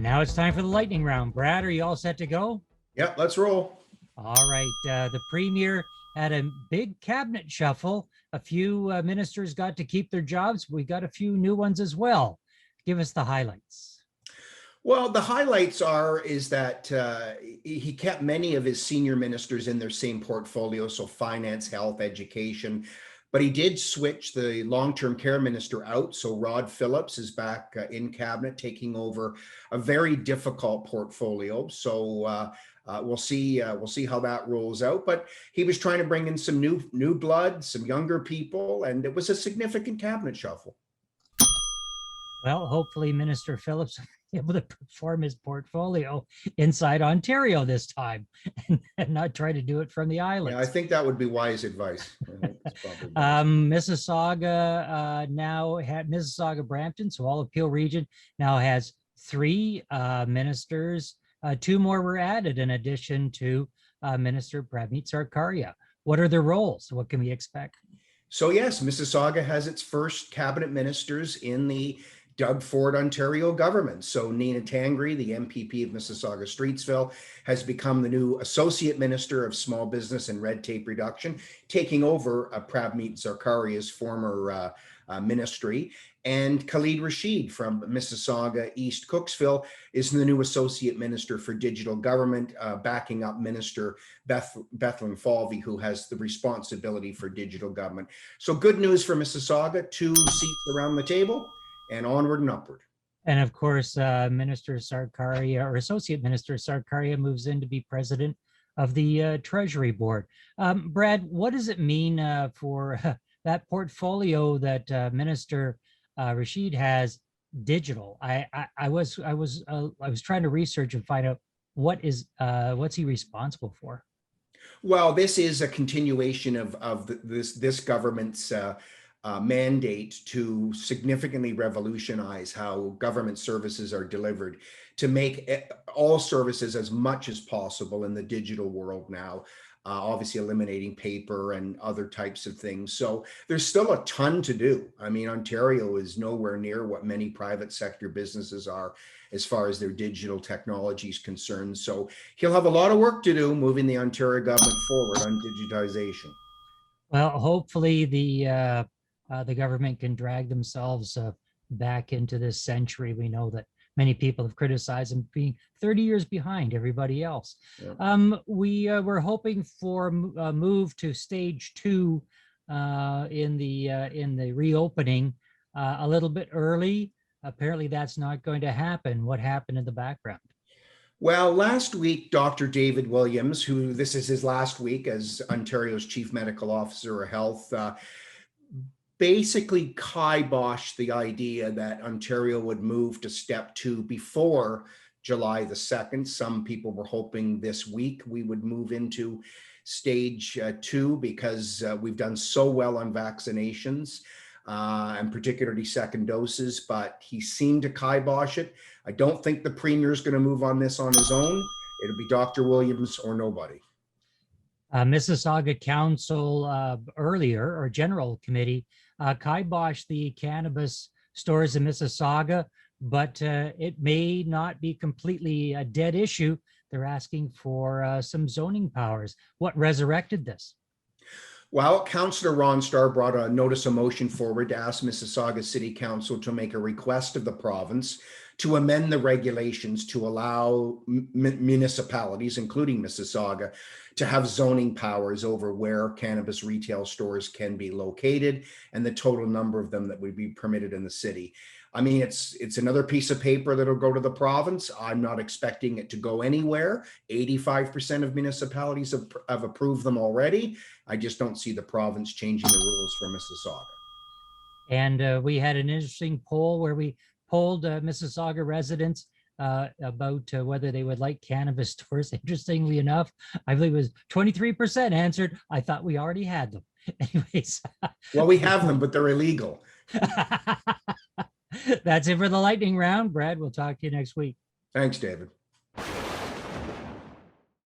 Now it's time for the lightning round. Brad, are you all set to go? Yep, let's roll. All right. The premier had a big cabinet shuffle. A few ministers got to keep their jobs. We got a few new ones as well. Give us the highlights. Well, the highlights is that he kept many of his senior ministers in their same portfolio, so finance, health, education. But he did switch the long-term care minister out. So Rod Phillips is back in cabinet, taking over a very difficult portfolio. So we'll see how that rolls out. But he was trying to bring in some new blood, some younger people, and it was a significant cabinet shuffle. Well, hopefully Minister Phillips will be able to perform his portfolio inside Ontario this time and not try to do it from the islands. Yeah, I think that would be wise advice. Mississauga now had Mississauga Brampton, so all of Peel region now has 3 ministers. 2 more were added in addition to Minister Pramit Sarkaria. What are their roles? What can we expect? So yes, Mississauga has its first cabinet ministers in the Doug Ford Ontario government. So Nina Tangri, the MPP of Mississauga-Streetsville, has become the new Associate Minister of Small Business and Red Tape Reduction, taking over Pramit Sarkaria's former ministry. And Khalid Rashid from Mississauga East Cooksville is the new Associate Minister for Digital Government, backing up Minister Bethlen Falvey, who has the responsibility for digital government. So good news for Mississauga, 2 seats around the table and onward and upward. And of course, Minister Sarkaria, or Associate Minister Sarkaria, moves in to be president of the Treasury Board. Brad, what does it mean for that portfolio that Minister Rashid has digital? I was trying to research and find out what's he responsible for. Well, this is a continuation of this government's mandate to significantly revolutionize how government services are delivered, to make all services as much as possible in the digital world now. Obviously eliminating paper and other types of things. So there's still a ton to do. I mean, Ontario is nowhere near what many private sector businesses are as far as their digital technology is concerned. So he'll have a lot of work to do moving the Ontario government forward on digitization. Well, hopefully the government can drag themselves back into this century. We know that many people have criticized them being 30 years behind everybody else. Yeah. We were hoping for a move to stage 2 in the reopening a little bit early. Apparently that's not going to happen. What happened in the background? Well, last week, Dr. David Williams, who this is his last week as Ontario's Chief Medical Officer of Health, basically kiboshed the idea that Ontario would move to step 2 before July the 2nd. Some people were hoping this week we would move into stage 2 because we've done so well on vaccinations and particularly second doses, but he seemed to kibosh it. I don't think the premier is going to move on this on his own. It'll be Dr. Williams or nobody. Mississauga Council earlier, or General Committee, kiboshed the cannabis stores in Mississauga, but it may not be completely a dead issue. They're asking for some zoning powers. What resurrected this? Well, Councillor Ron Starr brought a notice of motion forward to ask Mississauga City Council to make a request of the province to amend the regulations to allow municipalities, including Mississauga, to have zoning powers over where cannabis retail stores can be located and the total number of them that would be permitted in the city. I mean, it's another piece of paper that'll go to the province. I'm not expecting it to go anywhere. 85% of municipalities have approved them already. I just don't see the province changing the rules for Mississauga. And we had an interesting poll where we polled Mississauga residents about whether they would like cannabis stores. Interestingly enough, I believe it was 23% answered, I thought we already had them. Anyways. Well, we have them, but they're illegal. That's it for the lightning round. Brad, we'll talk to you next week. Thanks, David.